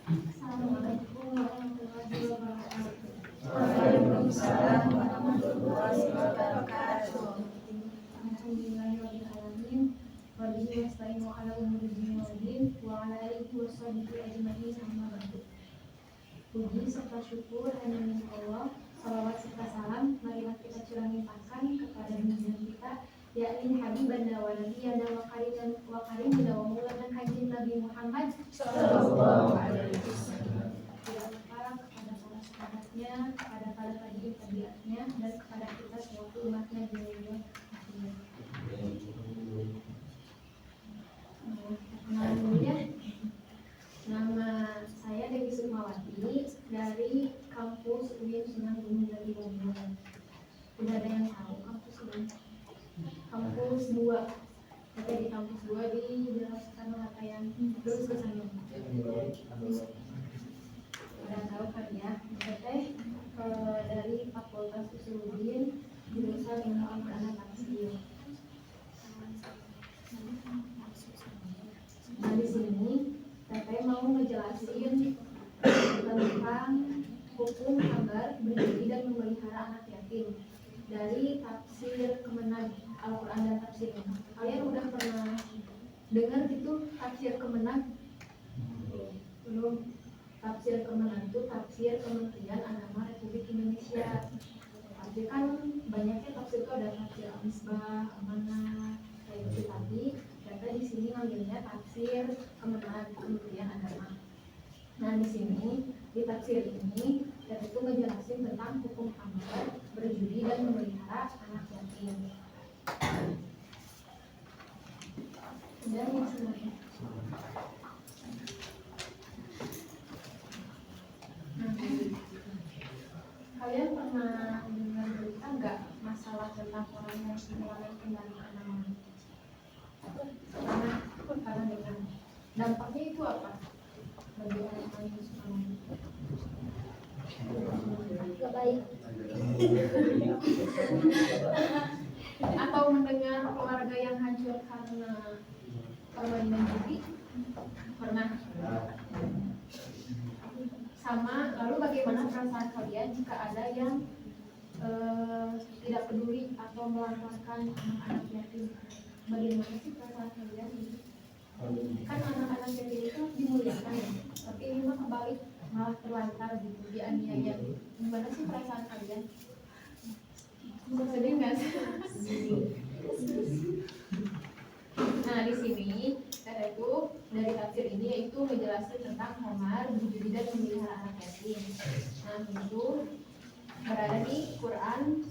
Assalamualaikum warahmatullahi wabarakatuh. Waalaikumsalam warahmatullahi wabarakatuh. Alhamdulillahirabbil alamin. Wabillahi nasta'inu ala umuri dunya waddin wa ala alihi washabihi ajmain amma ba'du. Puji serta syukur hanya milik Allah. Salawat serta salam marilah kita curahkan kepada junjungan kita, yakni Habibana wa Nabiyana wa karimina wa maulana hajin Nabi Muhammad Sallallahu alaihi wasallam. Tidak lupa kepada para sahabatnya, kepada para tabi'in-tabi'atnya, dan kepada kita selaku umatnya di dunia akhirat. Perkenalan dulu ya. Nama saya Dewi Sukmawati dari kampus UIN Sunan Gunung Jati Bogor. Udah ada yang tahu kampus ini? Kampus 2. Ada di kampus 2 di daerah Soekarno-Hatta terus ke sana. Udah tahu kan ya? Teh dari Fakultas Usuluddin jurusan Ilmu Al-Quran dan Tafsir. Nah di sini Teteh mau ngejelasin tentang hukum kabar berdiri dan memelihara anak yatim dari tafsir Kemenag Al-Quran dan Tafsir. Kalian udah pernah dengar gitu tafsir Kemenag? Belum. Tafsir Kemenag itu tafsir Kementerian Agama Republik Indonesia. Tafsir kan banyaknya tafsir itu ada tafsir Al-Misbah, Amanah, kayak gitu. Tapi data di sini ngambilnya tafsir Kemenag, Kementerian Agama. Nah di sini di tafsir ini data itu ngejelasin tentang hukum hamil, berjudi dan memelihara anak yatim. Dan yang semuanya. Kalian pernah dengar berita nggak masalah tentang orang yang menyelewengkan anak? Pernah dengar. Dampaknya itu apa bagi orang yang suka nggak baik? Atau mendengar keluarga yang hancur karena permainan judi? Pernah. Sama, lalu bagaimana perasaan kalian jika ada yang tidak peduli atau melantarkan anak-anak yatim? Bagaimana sih perasaan kalian? Kan anak-anak yatim itu dimuliakan ya, tapi ini mah kebalik, malah terlantar gitu, dianiaya. Gimana sih perasaan kalian? Sedih nggak sih? Nah di sini itu dari tafsir ini yaitu menjelaskan tentang kamar berjudi dan memelihara anak yatim. Nah itu berada di Quran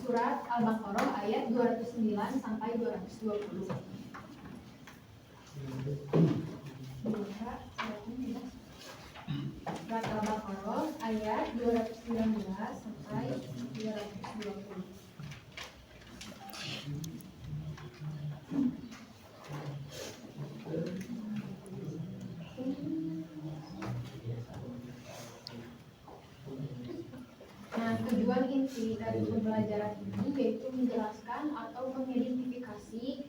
surat Al-Baqarah ayat 209 sampai 220. Surat Al-Baqarah ayat 219 sampai 220. Nah, tujuan inti dari pembelajaran ini yaitu menjelaskan atau mengidentifikasi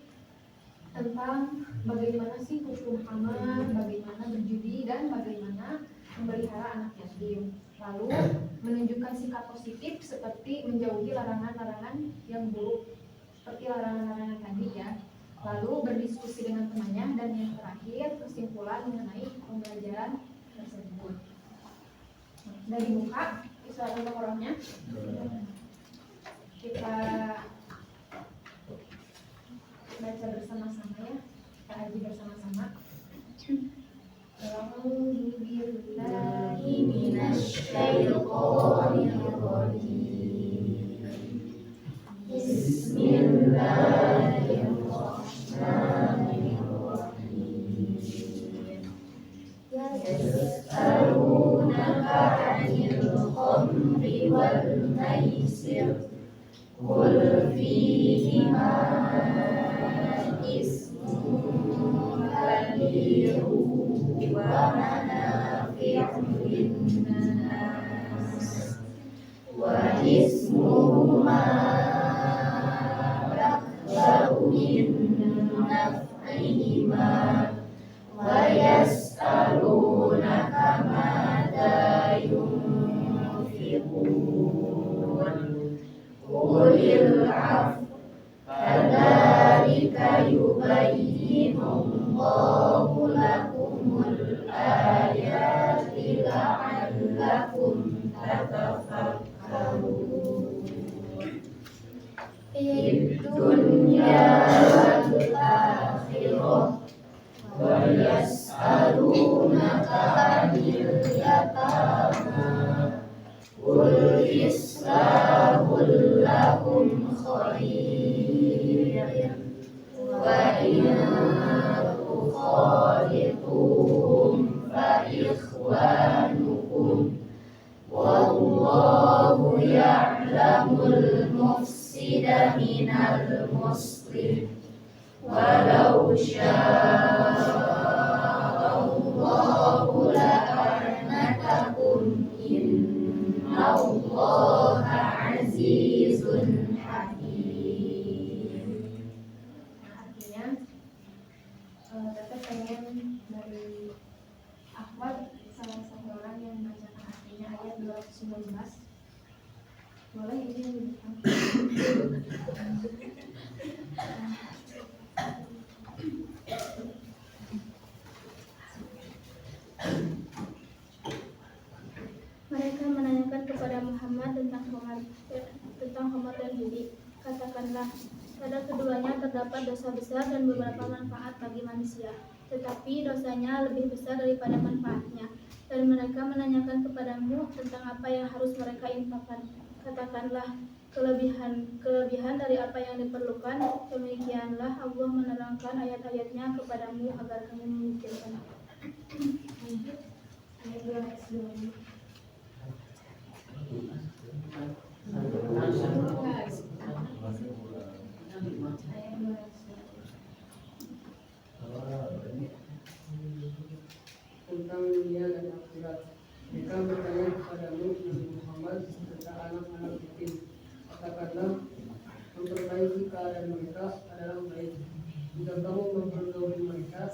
tentang bagaimana sih hukum hamil, bagaimana berjudi, dan bagaimana memelihara anak yatim. Lalu menunjukkan sikap positif seperti menjauhi larangan-larangan yang buruk seperti larangan-larangan tadi ya. Lalu berdiskusi dengan temannya, dan yang terakhir kesimpulan mengenai pembelajaran tersebut. Sudah dibuka surat Al-Baqarahnya. Kita baca bersama-sama ya. Kita haji bersama-sama. A'udzu billahi minasy syaithanir rajim. Bismillahirrahmanirrahim. Yas'alunaka 'anil khamri wal maisir qul fihima ismun kabirun wa manafi'u linnas wa ismuhuma akbaru min naf'ihima wa yas'alunaka ikhwanukum wallahu ya'lamul mufsida minal muslih walau sya'allahu la'anatakum innallaha azizun hakim. Artinya tetap pengen dari Ahmad salah satu orang yang membacakan artinya ayat 219. Boleh ini Mereka menanyakan kepada Muhammad tentang Homer dan Hudi. Katakanlah, pada keduanya terdapat dosa besar dan beberapa manfaat bagi manusia, tetapi dosanya lebih besar daripada manfaatnya. Dan mereka menanyakan kepadamu tentang apa yang harus mereka infakkan. Katakanlah, kelebihan dari apa yang diperlukan. Demikianlah Allah menerangkan ayat-ayatnya kepadamu agar kamu memikirkan. lanjut ayat 220. Ayat 220. Tentang dunia dan akhirat. Mereka bertanya kepadamu Nabi Muhammad tentang anak-anak yatim. Katakanlah, memperbaiki keadaan mereka adalah baik. Jika kamu mempergauli mereka,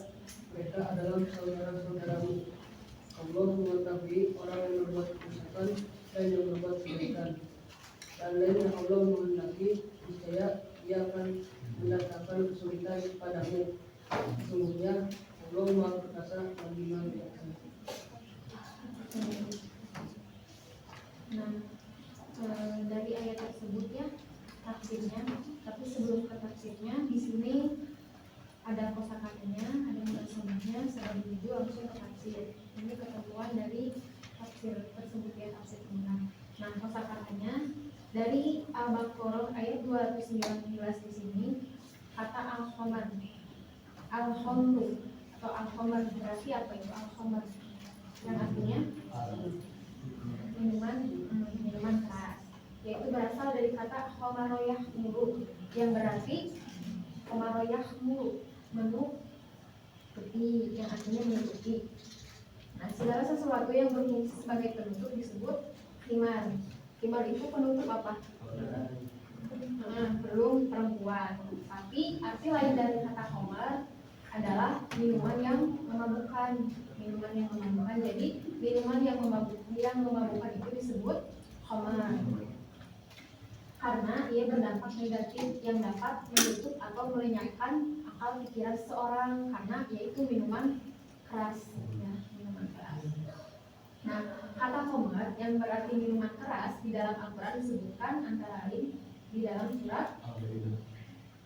mereka adalah saudara-saudaramu. Allah mengetahui orang yang berbuat kerusakan dan yang berbuat kebaikan. Dan lain yang Allah menghendaki, niscaya Dia akan mendatangkan kesulitan kepadamu. Sesungguhnya Allah Maha Perkasa lagi Maha Bijaksana. Nah, dari ayat tersebut ya tafsirnya, tapi sebelum ke tafsirnya di sini ada kosakatanya, ada munasabahnya, setelah itu langsung ke tafsir. Ini ketentuan dari tafsir tersebut ya, tafsir tentang. Nah, kosakatanya dari Al-Baqarah ayat 219 di sini kata al-khamar, al-khamru atau al-khamar berarti apa itu al-khamar? Yang artinya minuman keras, yaitu berasal dari kata khomaroyah muru yang berarti khomaroyah muru menu peti, yang artinya menu peti. Nah, segala sesuatu yang berfungsi sebagai penutup disebut khimar. Khimar itu penutup apa? Belum perempuan. Tapi arti lain dari kata khomar adalah minuman yang memabukkan. Minuman yang memabukkan. Jadi minuman yang memabukkan itu disebut khomar. Karena ia berdampak negatif yang dapat menutup atau melenyapkan akal pikiran seseorang, karena yaitu minuman keras. Ya, minuman keras. Nah, kata khamar yang berarti minuman keras di dalam Al-Quran disebutkan antara lain di dalam surat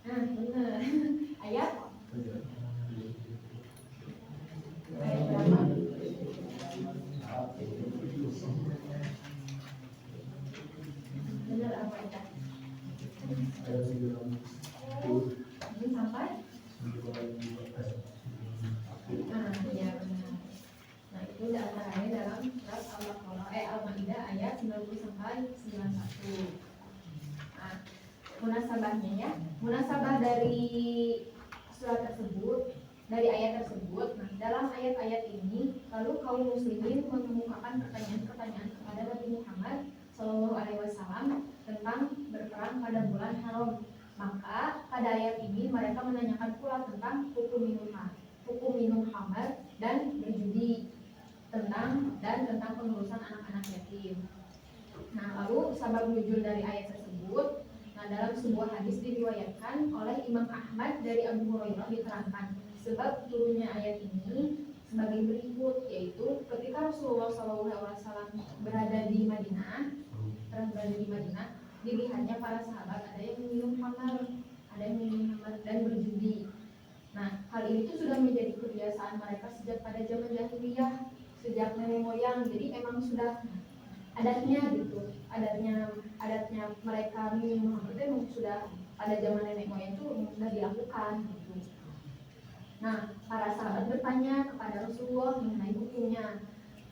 benar ayat berapa? Benar apa itu? Ini sampai? Ya benar. Nah, itu antara lain dalam surat Al-Maidah ayat 90 sampai 91. Nah, munasabahnya ya, munasabah dari surat tersebut, dari ayat tersebut. Nah, dalam ayat-ayat ini lalu kaum muslimin mengemukakan pertanyaan-pertanyaan kepada Nabi Muhammad SAW tentang berperang pada bulan haram. Maka pada ayat ini mereka menanyakan pula tentang hukum minum khamar dan berjudi, tentang pengurusan anak-anak yatim. Nah, lalu sabab nuzul dari ayat tersebut, nah dalam sebuah hadis diriwayatkan oleh Imam Ahmad dari Abu Hurairah diterangkan sebab turunnya ayat ini sebagai berikut, yaitu ketika Rasulullah SAW berada di Madinah, dilihatnya para sahabat ada yang minum khamar dan berjudi. Nah, hal ini tuh sudah menjadi kebiasaan mereka sejak pada zaman jahiliyah, sejak nenek moyang. Jadi emang sudah adatnya gitu, adatnya mereka minum khamar itu emang sudah pada zaman nenek moyang itu sudah dilakukan gitu. Nah, para sahabat bertanya kepada Rasulullah mengenai hukumnya.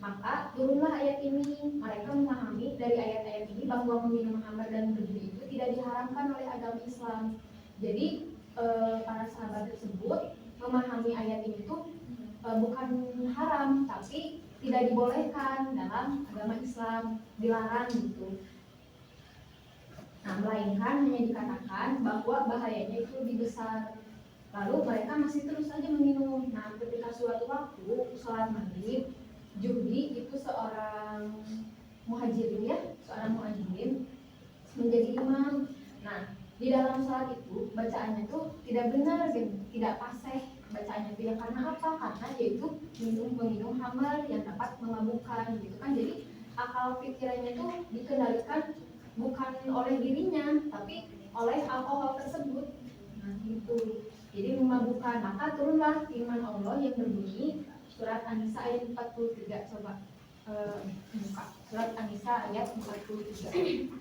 Maka turunlah ayat ini. Mereka memahami dari ayat-ayat ini bahwa meminum khamar dan berjudi itu tidak diharamkan oleh agama Islam. Jadi para sahabat tersebut memahami ayat ini tuh bukan haram, tapi tidak dibolehkan dalam agama Islam, dilarang gitu. Nah, melainkan hanya dikatakan bahwa bahayanya itu lebih besar. Lalu mereka masih terus saja meminum. Nah, ketika suatu waktu sholat maghrib, Juhdi itu seorang muhajirin ya, seorang muhajirin menjadi imam. Nah, di dalam sholat itu bacaannya tuh tidak benar, tidak fasih bacaannya itu ya. Karena apa? Karena yaitu meminum khamar yang dapat memabukkan gitu kan. Jadi akal pikirannya tuh dikendalikan bukan oleh dirinya, tapi oleh alkohol tersebut. Nah, gitu. Jadi memabukkan. Maka turunlah firman Allah yang berbunyi surat An-Nisa ayat 43. Coba buka surat An-Nisa ayat 43.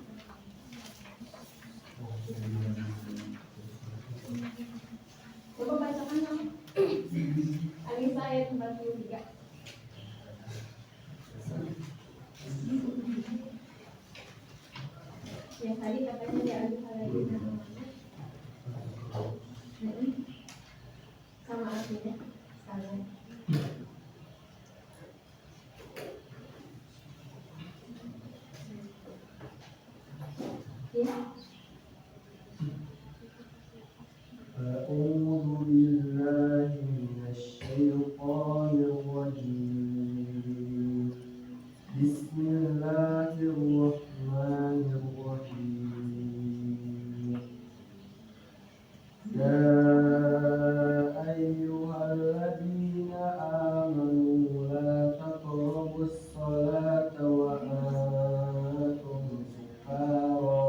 Coba bacakan dong. An-Nisa ayat 43. Yang tadi katanya ya sama artinya sekalian. Ya. أعوذ بالله من الشيطان الرجيم بسم الله الرحمن الرحيم يا أيها الذين آمنوا لا تقربوا الصلاة وأنتم سكارى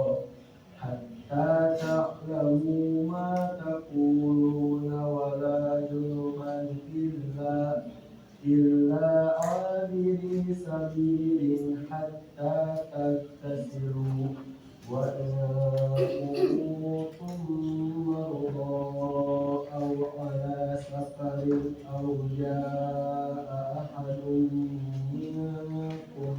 حتى تعلموا ما تقولون ولا جنبا إلا عابري سبيل حتى تغتسلوا وإن كنتم مرضى أو على سفر أو جاء أحد منكم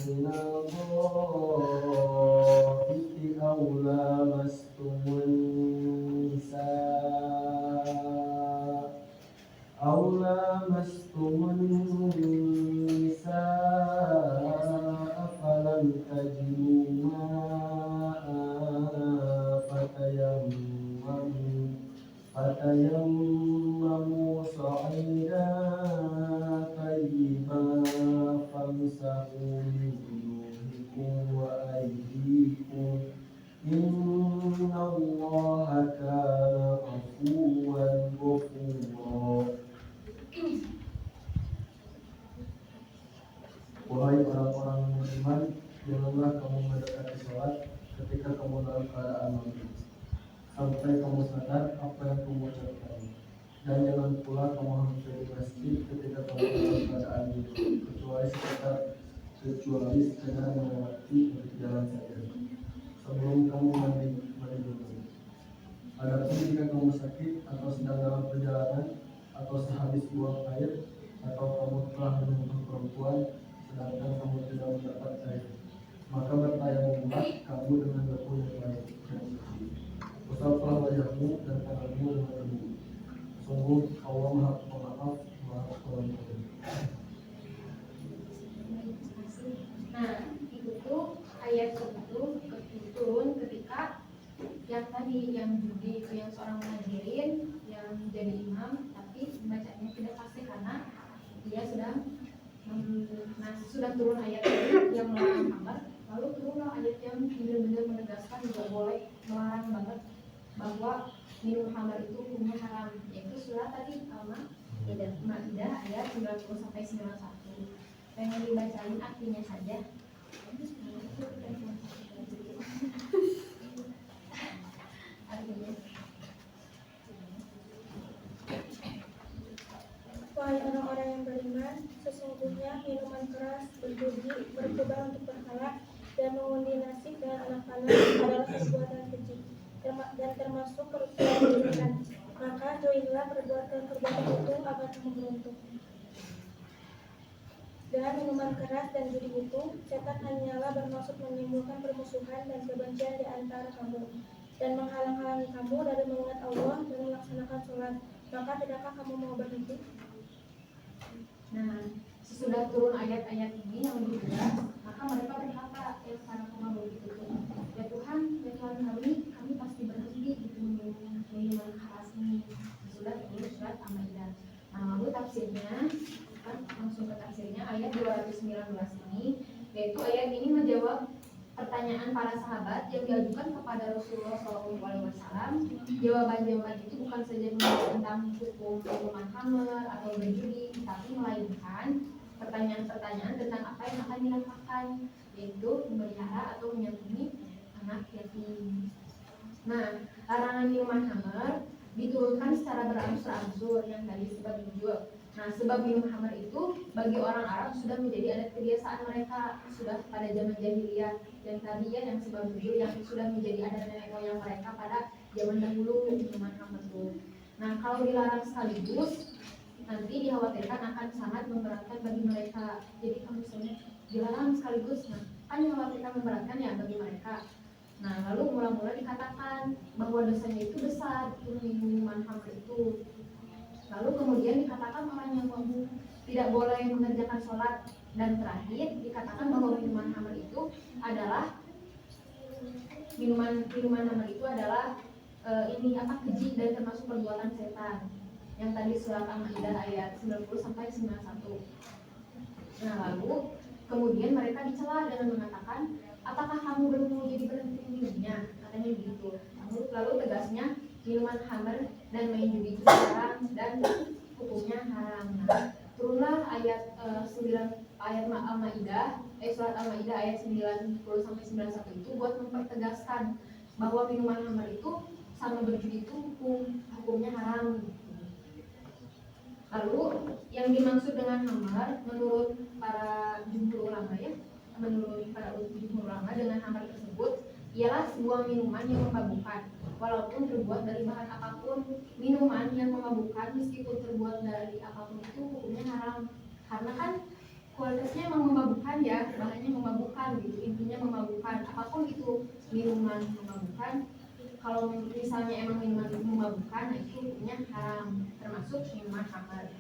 من الغائط أو لامستم النساء فلم تجدوا ماء فتيمموا صعيدا طيبا فامسحوا بوجوهكم وأيديكم إن الله كان عفوا غفورا. Wahai orang-orang beriman, janganlah kamu mendekati sholat ketika kamu dalam keadaan mabuk, sampai kamu sadar apa yang kamu ucapkan. Dan jangan pula kamu hampiri masjid ketika kamu dalam keadaan duduk, kecuali sekedar melewati jalan saja, sebelum kamu mandi dulu. Adapun jika kamu sakit atau sedang dalam perjalanan atau sehabis buang air, atau kamu telah menyentuh perempuan sedangkan kamu tidak mendapat air, maka bertayamumlah kamu dengan debu yang baik dan suci. Usaplah wajahmu dan tanganmu dengan debu. Sungguh Allah Maha Pemaaf, Maha Pengampun. Nah, itu tuh ayat itu turun ketika yang tadi yang judi itu yang seorang muhajirin yang jadi imam, tapi bacanya tidak pasti karena dia sudah turun ayat yang melarang khamar. Lalu turunlah ayat yang benar-benar menegaskan juga boleh, melarang banget bahwa minum khamar itu hukumnya haram, yaitu surat tadi Al-Maidah ayat 90 sampai 91. Pengen dibacain artinya saja. Artinya, Wahai orang-orang yang beriman, sesungguhnya minuman keras, berjudi, berkurban untuk berhala, dan mengundi nasib dengan anak panah adalah perbuatan keji. dan termasuk perbuatan. Maka jauhilah perbuatan itu agar kamu beruntung. Dengan minuman keras dan judi itu, setan hanyalah bermaksud menimbulkan permusuhan dan kebencian di antara kamu, dan menghalang-halangi kamu dari mengingat Allah dan melaksanakan sholat. Maka tidakkah kamu mau berhenti? Nah, sesudah turun ayat-ayat ini yang lebih jelas, maka mereka berkata, para pemabuk itu, ya Tuhan kami pasti berhenti gitu minuman keras ini. Sudah turun surat Al-Maidah. Nah, lalu tafsirnya, kan langsung ke tafsirnya ayat 219 ini, yaitu ayat ini menjawab pertanyaan para sahabat yang diajukan kepada Rasulullah SAW. Jawaban-jawaban itu bukan saja tentang hukum minuman khamr atau berjudi, tapi melainkan pertanyaan-pertanyaan tentang apa yang akan dilakukan, yaitu memelihara atau menyantuni anak yatim. Nah, larangan minuman khamr diturunkan secara berangsur-angsur yang tadi sebab nuzul. Nah, sebab minum khamr itu bagi orang Arab sudah menjadi adat kebiasaan mereka sudah pada zaman jahiliyah, dan tadi ya yang sebab nuzul yang sudah menjadi adat nenek moyang mereka pada zaman dahulu minuman khamr itu. Nah, kalau dilarang sekaligus nanti dikhawatirkan akan sangat memberatkan bagi mereka. Jadi kalau misalnya dilarang sekaligus, nah kan dikhawatirkan memberatkan ya bagi mereka. Nah, lalu mula-mula dikatakan bahwa dosanya itu besar, itu minuman khamr itu. Lalu kemudian dikatakan orang yang mabuk tidak boleh mengerjakan sholat, dan terakhir dikatakan bahwa minuman khamr itu adalah minuman khamr itu adalah keji dan termasuk perbuatan setan. Yang tadi surat Al-Maidah ayat 90 sampai 91. Nah, lalu kemudian mereka dicela dengan mengatakan, apakah kamu belum mau jadi berhenti minumnya? Katanya begitu. Lalu tegasnya minuman khamr dan main judi itu haram dan hukumnya haram. Nah, turunlah ayat 9 ayat Al-Maidah, surat Al-Maidah ayat 90 sampai 91 itu buat mempertegaskan bahwa minuman khamr itu sama berjudi itu hukumnya haram. Lalu yang dimaksud dengan khamr menurut para jumhur ulama dengan khamr tersebut ialah sebuah minuman yang memabukkan walaupun terbuat dari bahan apapun. Minuman yang memabukkan meskipun terbuat dari apapun itu hukumnya haram, karena kan kualitasnya memang memabukkan ya, bahannya memabukkan gitu, intinya memabukkan. Apapun itu minuman memabukkan, kalau misalnya emang minuman memabukkan, nah itu hukumnya haram, termasuk minuman khamr,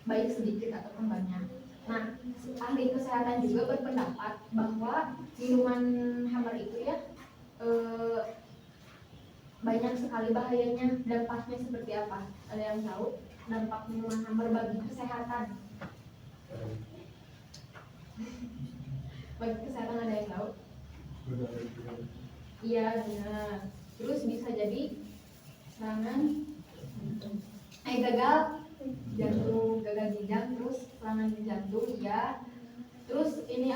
baik sedikit ataupun banyak. Nah, ahli kesehatan juga berpendapat bahwa minuman khamr itu ya banyak sekali bahayanya. Dampaknya seperti apa? Ada yang tahu dampak minuman khamr bagi kesehatan? Bagi kesehatan ada yang tahu? Iya, benar. Terus bisa jadi serangan gagal jantung, gagal ginjal, terus serangan jantung, ya. Terus ini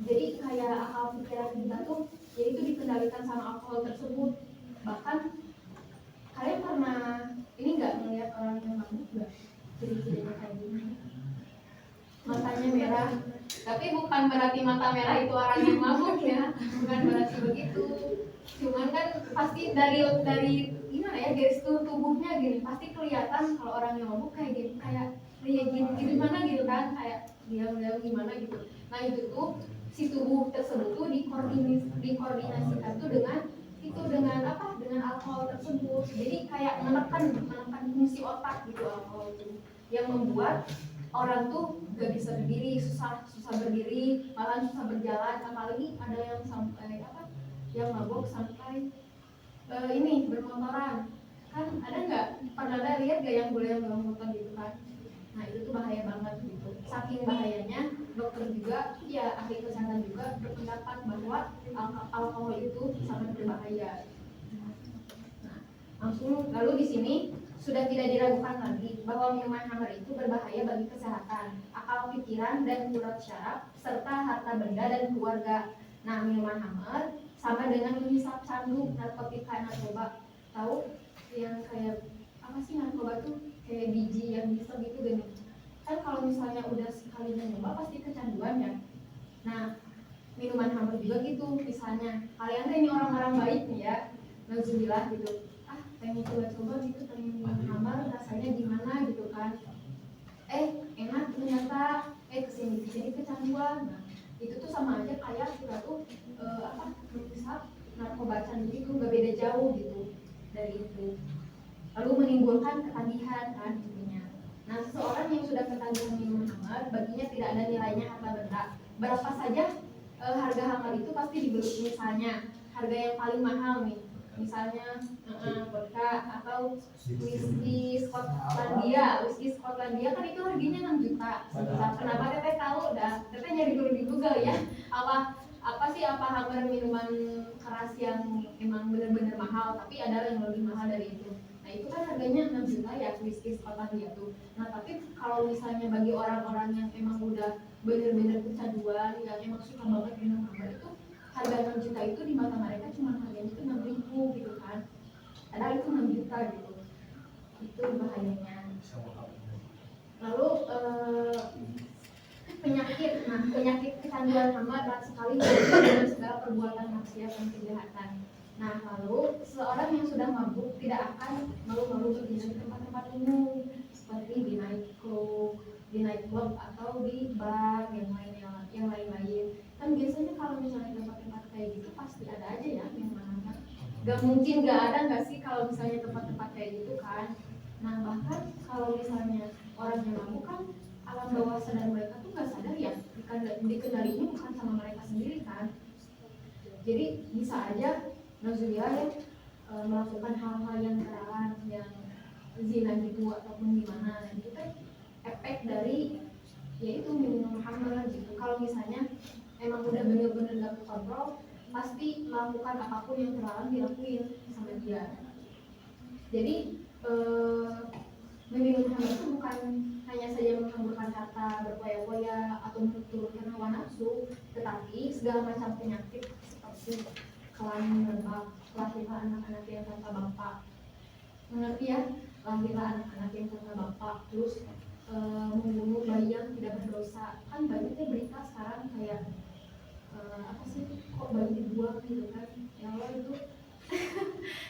jadi kayak akal pikiran kita tuh jadi itu dikendalikan sama alkohol tersebut. Bahkan kalian pernah ini nggak melihat orang yang mabuk nggak? Ciri-cirinya kayak gini, matanya merah, tapi bukan berarti mata merah itu orang yang mabuk ya, bukan berarti begitu. Cuman kan pasti dari gimana ya, gestur tubuhnya gini pasti kelihatan kalau orang yang mabuk kayak gini, kayak gimana gitu kan, kayak diam-diam gimana gitu. Nah itu tuh si tubuh tersebut tuh dikoordinasikan tuh dengan alkohol tersebut. Jadi kayak menekan fungsi otak gitu alkohol itu, yang membuat orang tuh gak bisa berdiri, susah berdiri, malah susah berjalan. Apalagi ada yang sampai yang mabuk sampai bermotoran. Kan ada nggak pernah lihat gak yang boleh bawa motor gitu kan? Nah itu tuh bahaya banget gitu. Saking bahayanya, dokter juga, ya ahli kesehatan juga berpendapat bahwa alkohol itu sangat berbahaya. Nah, lalu di sini sudah tidak diragukan lagi bahwa minuman khamr itu berbahaya bagi kesehatan, akal pikiran dan urat syaraf, serta harta benda dan keluarga. Nah, minuman khamr sama dengan menghisap candu, narkotika, narkoba. Tahu yang kayak apa sih narkoba tuh? Kayak biji yang dihisap gitu kan. Kan kalau misalnya udah sekali nyoba pasti kecanduan ya. Nah, minuman khamr juga gitu. Misalnya kalian teh ini orang-orang baik nih ya, nauzubillah gitu, pengen coba-coba gitu, pengen minum khamr rasanya gimana gitu kan, enak ternyata, kesini kecanduan. Nah itu tuh sama aja kayak kita tuh bisa narkobacan gitu, gak beda jauh gitu dari itu, lalu menimbulkan ketagihan kan intinya. Nah seseorang yang sudah ketagihan minum khamr, baginya tidak ada nilainya harta benda. Berapa saja harga khamr itu pasti dibeli. Misalnya harga yang paling mahal nih, misalnya vodka atau whisky Skotlandia kan itu harganya 6 juta. Kenapa teteh tahu? Teteh nyari dulu di Google ya. Apa khamr minuman keras yang emang benar-benar mahal, tapi ada yang lebih mahal dari itu. Nah itu kan harganya 6 juta ya whisky Skotlandia tuh. Nah tapi kalau misalnya bagi orang-orang yang emang udah benar-benar kecanduan, yang emang suka banget minum khamr, itu harga 6 juta itu di mata mereka cuma harganya itu 6.000 gitu kan. Padahal itu 6 juta gitu. Itu bahayanya. Lalu penyakit kecanduan khamr berat sekali dengan segala perbuatan maksiat dan kejahatan. Nah, lalu seorang yang sudah mabuk tidak akan malu-malu pergi di tempat-tempat umum seperti di nightclub atau di bar yang lain-lain. Kan biasanya kalau misalnya tempat-tempat kayak gitu pasti ada aja ya yang mana. Gak mungkin gak ada nggak sih kalau misalnya tempat-tempat kayak gitu kan. Nah bahkan kalau misalnya orang yang mabuk kan alam bawah sadar mereka tuh nggak sadar ya, dikendalinya bukan sama mereka sendiri kan. Jadi bisa aja nauzubillah ya, melakukan hal-hal yang terlarang, yang zina gitu ataupun gimana. Nah itu kan efek dari yaitu minum khamr gitu. Kalau misalnya emang udah bener-bener gak terkontrol, pasti melakukan apapun yang terlarang dilakuin sama dia. Jadi meminum khamr itu bukan hanya saja menghamburkan harta, berpoya-poya atau menurunkan hawa nafsu, tetapi segala macam penyakit seperti kelamin merebak, lahirlah anak-anak yang tanpa bapak. Mengerti ya? Lahirlah anak-anak yang tanpa bapak, terus membunuh bayi yang tidak berdosa. Kan banyaknya berita sekarang kayak kok bayi dibuang gitu kan. Ya Allah itu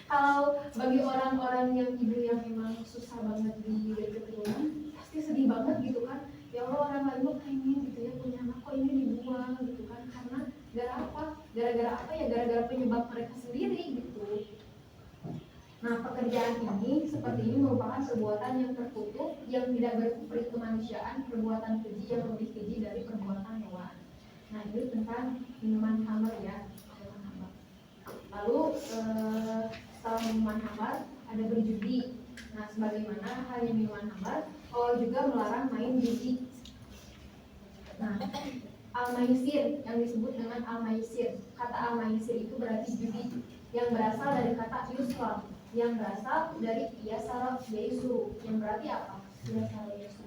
kalau bagi orang-orang yang ibu yang memang susah banget di keturunan pasti sedih banget gitu kan. Ya Allah, orang lain kok pengen gitu ya punya anak, kok ini dibuang gitu kan. Karena gara-gara apa ya, gara-gara penyebab mereka sendiri gitu. Nah pekerjaan ini seperti ini merupakan perbuatan yang terkutuk, yang tidak berperi kemanusiaan, perbuatan keji yang lebih keji dari perbuatan hewan. Nah itu tentang minuman khamr ya. Lalu setelah minuman khamr ada berjudi. Nah sebagaimana halnya minuman khamr, Allah juga melarang main judi. Nah al-maisir yang disebut dengan al-maisir, kata al-maisir itu berarti judi, yang berasal dari kata yusra, yang berasal dari yasara yaisu, yang berarti apa? Yasara yaisu.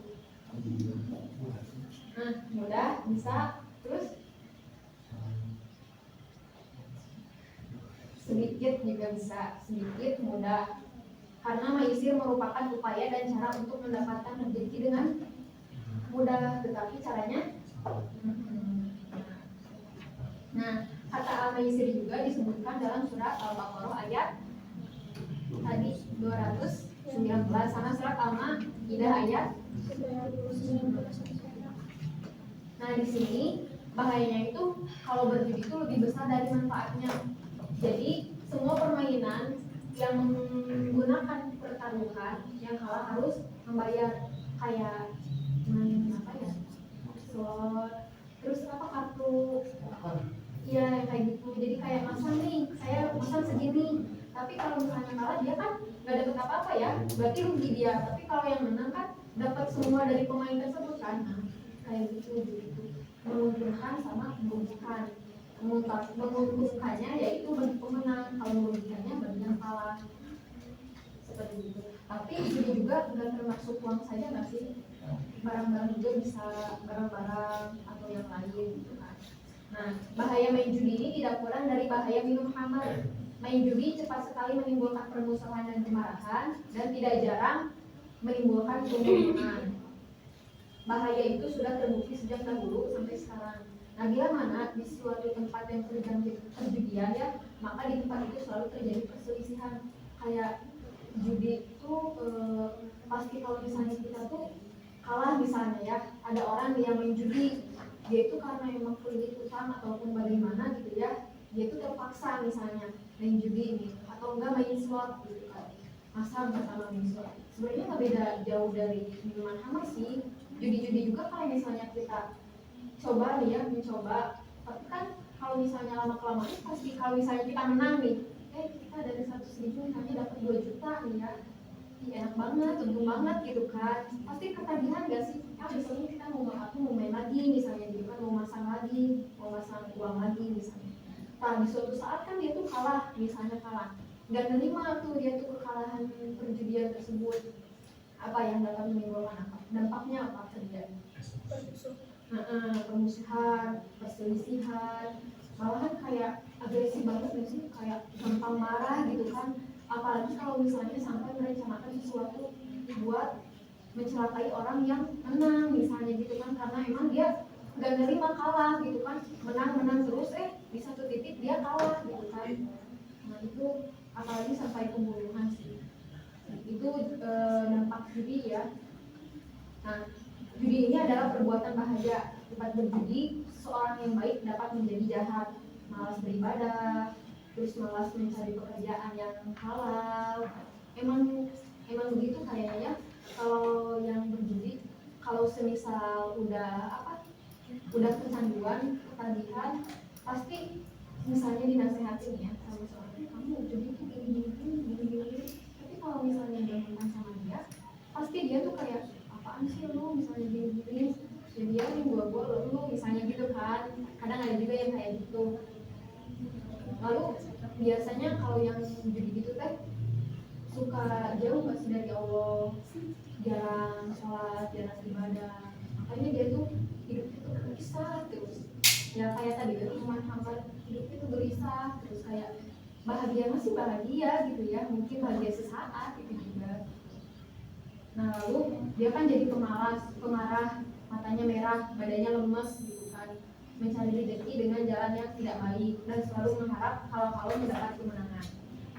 Nah mudah, bisa, terus sedikit juga bisa, sedikit, mudah. Karena maisir merupakan upaya dan cara untuk mendapatkan rezeki dengan mudah, tetapi caranya nah kata al-maisir juga disebutkan dalam surat Al-Baqarah ayat tadi 219 sama surat Al-Maidah ayat. Nah di sini bahayanya itu kalau berjudi itu lebih besar dari manfaatnya. Jadi semua permainan yang menggunakan pertaruhan yang kalah harus membayar, kayak main slot, terus kartu, iya yang kayak gitu. Jadi kayak masang nih, saya masang segini, tapi kalau misalnya kalah dia kan nggak dapat apa-apa ya, berarti rugi dia. Tapi kalau yang menang kan dapat semua dari pemain tersebut kan. Nah, kayak gitu. Menguntungkan sama merugikan. Menguntungkannya yaitu bagi pemenang, kalau merugikannya bagi yang kalah, seperti itu. Tapi ini juga nggak termasuk uang saja nggak sih, barang-barang juga bisa, barang-barang atau yang lain gitu kan. Nah bahaya main judi ini tidak kurang dari bahaya minum khamr. Main judi cepat sekali menimbulkan permusuhan dan kemarahan, dan tidak jarang menimbulkan pembunuhan. Bahaya itu sudah terbukti sejak dahulu sampai sekarang. Nah, bila mana di suatu tempat yang terjadi perjudian ya, maka di tempat itu selalu terjadi perselisihan. Kayak judi itu pasti kalau misalnya kita tuh kalah misalnya ya, ada orang yang main judi, dia itu karena emang kredit utang ataupun bagaimana gitu ya, dia itu terpaksa misalnya main judi ini atau enggak main slot gitu kan, masa bersama main slot. Sebenarnya nggak beda jauh dari minuman khamar sih. Judi-judi juga kalau misalnya kita coba nih ya, mencoba, tapi kan kalau misalnya lama-kelamaan pasti kalau misalnya kita menang nih, kita dari 100.000 misalnya dapat 2 juta nih ya, enak banget, untung banget gitu kan, pasti ketagihan gak sih? Besoknya kita mau main lagi misalnya gitu kan, mau masang uang lagi misalnya. Nah di suatu saat kan dia tuh kalah, misalnya kalah, gak nerima tuh dia tuh kekalahan perjudian tersebut. Apa yang dapat menimbulkan apa? Dampaknya apa saja? Permusuhan, perselisihan, malahan kayak agresif banget gak sih? Kayak gampang marah gitu kan. Apalagi kalau misalnya sampai merencanakan sesuatu buat mencelakai orang yang menang misalnya gitu kan, karena emang dia gak nerima kalah gitu kan, menang terus di satu titik dia kalah gitu kan. Nah itu apalagi sampai pembunuhan sih, itu dampak judi ya. Nah judi ini adalah perbuatan bahaya. Tempat berjudi, seorang yang baik dapat menjadi jahat, malas beribadah, terus malas mencari pekerjaan yang halal. Emang begitu kayaknya ya. Kalau yang berjudi, kalau semisal udah kecanduan, ketagihan, pasti misalnya dinasehatin ya sama seorang, kamu judi itu gini. Tapi kalau misalnya dia makan sama dia, pasti dia tuh kayak, apaan sih lo misalnya gini, ya dia gua lo misalnya gitu kan. Kadang ada juga yang kayak gitu. Lalu biasanya kalau yang judi gitu teh suka jauh gak sih dari Allah, jarang sholat, jarang ibadah, makanya dia tuh hidup itu gelisah terus ya, kayak tadi itu cuma hambar, hidup itu gelisah terus, kayak bahagia masih bahagia gitu ya, mungkin bahagia sesaat gitu juga. Nah lalu dia kan jadi pemarah, matanya merah, badannya lemes gitu kan, mencari rezeki dengan jalan yang tidak baik dan selalu mengharap kalau mendapat kemenangan.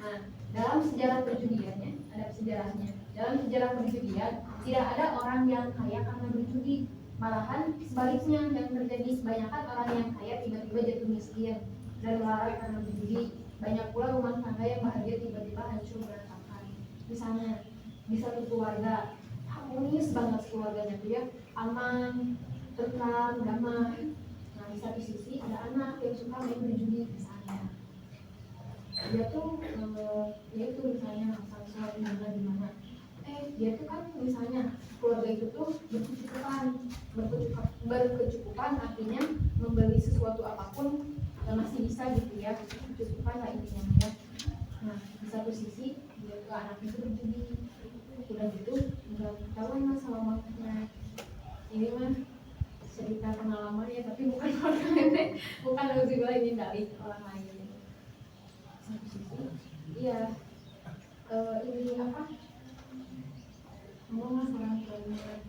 Nah dalam sejarah perjudiannya, ada sejarahnya. Dalam sejarah perjudian tidak ada orang yang kaya karena berjudi, malahan sebaliknya yang terjadi, kebanyakan orang yang kaya tiba-tiba jatuh miskin dan melarat karena berjudi. Banyak pula rumah tangga yang bahagia tiba-tiba hancur berantakan. Misalnya di satu keluarga harmonis banget keluarganya tuh ya, aman, tentram, damai. Nah di satu sisi ada anak yang suka main berjudi misalnya, dia tuh yaitu misalnya asal sholat di mana dia tuh kan misalnya keluarga itu tuh berkecukupan artinya membeli sesuatu apapun masih bisa gitu ya, kecukupan lah intinya ya. Nah di satu sisi dia tuh anak itu berjudi, udah gitu nggak ketahuan lah sama maknya. Ini mah cerita pengalaman ya, tapi bukan orang lain, bukan juga ingin dari orang lain. Iya, ini apa? Ngomong orang tuanya,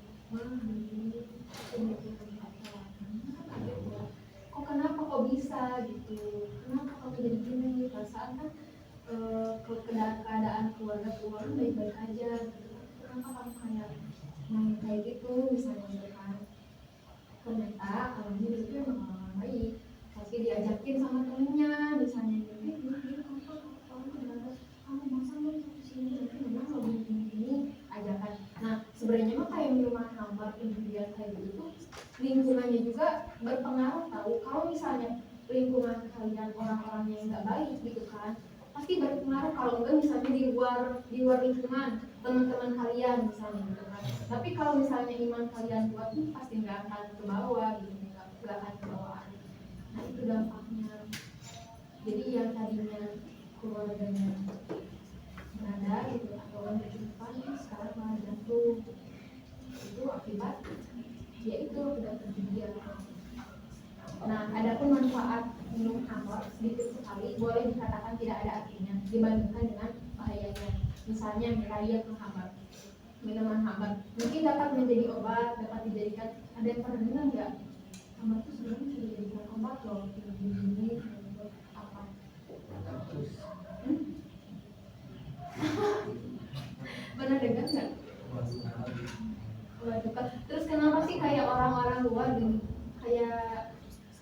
kok kenapa kok bisa gitu? Kenapa kamu jadi gini? Perasaan kan keadaan keluarga baik-baik aja. Gitu. Kenapa kamu kayak gitu misalnya gitu kan? Ternyata kalau hidup itu memang orang baik. Tapi diajakin sama temennya misalnya gitu, kamu masa lu sini memang lo begini ajakan. Nah sebenarnya mah kayak minuman hambar, perjudian kayak gitu, lingkungannya juga berpengaruh tahu. Kalau misalnya lingkungan kalian orang-orang yang nggak baik gitu kan, pasti berpengaruh. Kalau enggak misalnya di luar lingkungan teman-teman kalian misalnya gitu kan. Tapi kalau misalnya iman kalian kuat pasti nggak akan ke bawah gitu, nggak akan ke bawah. Nah itu dampaknya. Jadi yang tadinya keluarganya berada gitu atau berkecukupan sekarang malah jatuh, itu akibat yaitu tidak perjudian. Nah adapun manfaat minum khamar sedikit sekali, boleh dikatakan tidak ada artinya dibandingkan dengan bahayanya. Misalnya miraya khamar, minuman khamar mungkin dapat menjadi obat, dapat dijadikan, ada yang pernah dengar nggak Hammer tuh sebenarnya bisa dijadikan obat loh, gini buat apa? Pernah dengar nggak? Obat. Terus kenapa sih kayak orang-orang luar gini, kayak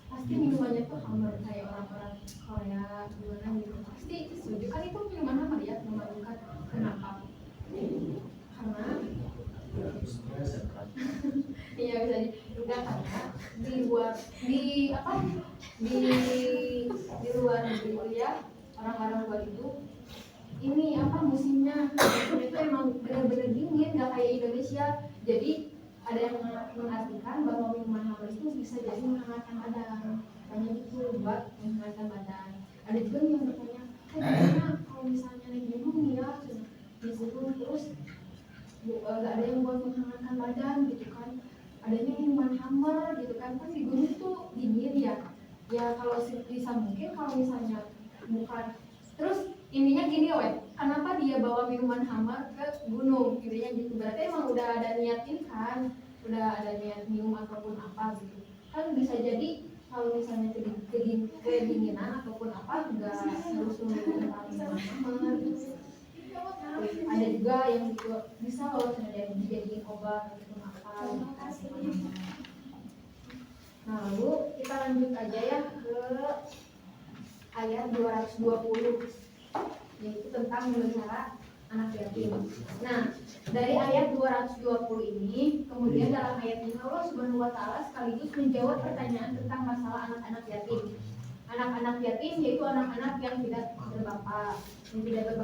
pasti minumannya tuh Hammer, kayak orang-orang Korea gimana gitu, pasti setuju kan itu minuman Hammer ya, memadukan. Kenapa? Karena iya bisa juga karena di luar di luar negeri itu ya, orang-orang luar itu ini musimnya itu emang benar-benar dingin, gak kayak Indonesia. Jadi ada yang mengartikan bahwa minuman Hammer itu bisa jadi menghangatkan badan, banyak itu buat menghangatkan badan. Ada juga yang bertanya, gimana kalau misalnya naik gunung nih ya, di gunung terus gak ada yang buat menghangatkan badan gitu kan, adanya minuman Hammer gitu kan di gunung tuh dingin ya. Ya kalau bisa mungkin kalau misalnya bukan, terus intinya gini kenapa dia bawa minuman Hammer ke gunung, intinya gitu, berarti emang udah ada niat ini kan, udah ada niat minum ataupun apa gitu kan. Bisa jadi kalau misalnya kedinginan ataupun apa, enggak harus minum Hammer gitu. Ada juga yang gitu bisa loh dijadiin obat ataupun apa gitu. Nah lalu kita lanjut aja ya ke ayat 220, yaitu tentang memelihara anak yatim. Nah, dari ayat 220 ini, kemudian dalam ayat ini Allah Subhanahu wa taala sekaligus menjawab pertanyaan tentang masalah anak-anak yatim. Anak-anak yatim yaitu anak-anak yang tidak berbapak,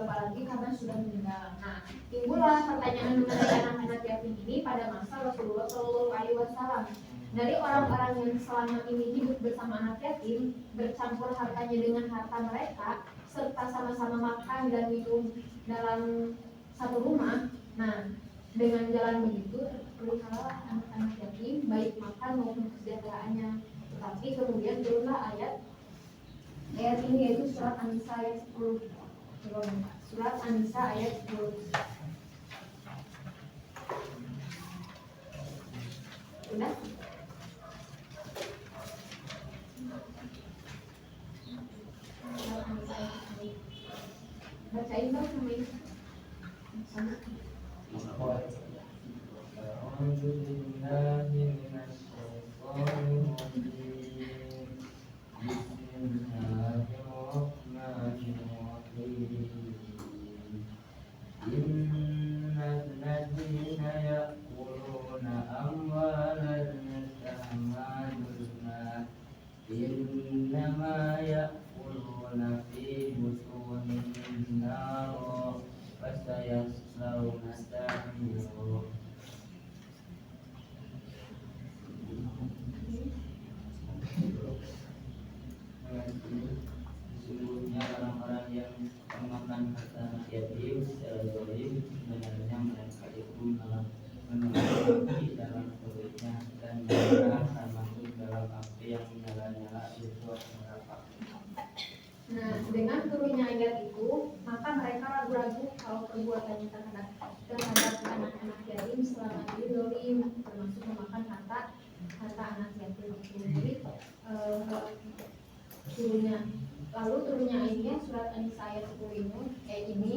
lagi karena sudah meninggal. Nah, timbullah pertanyaan mengenai anak-anak yatim ini pada masa Rasulullah Shallallahu Alaihi Wasallam. Dari orang-orang yang selama ini hidup bersama anak yatim, bercampur hartanya dengan harta mereka, serta sama-sama makan dan minum dalam satu rumah. Nah, dengan jalan begitu terpelihara anak-anak yatim, baik makan maupun kesejahteraannya. Tetapi kemudian turunlah ayat ini, yaitu surat An-Nisa ayat 10. Surat An-Nisa ayat 10. Udah? Bacain dong sama ini. إنما يأكلون في بطونهم نارا فسيصلون سعيرا. Sesungguhnya orang-orang yang memakan harta anak yatim secara zalim, sebenarnya mereka itu malah menempati dalam perutnya dan mereka akan masuk dalam api yang menyala-nyala itu neraka. Nah, dengan turunnya ayat itu, maka mereka ragu-ragu kalau perbuatannya terhadap anak-anak yatim selama ini zalim, termasuk memakan harta anak yatim itu. Jadi turunnya ayatnya surat An-Nisa ayat 10 ini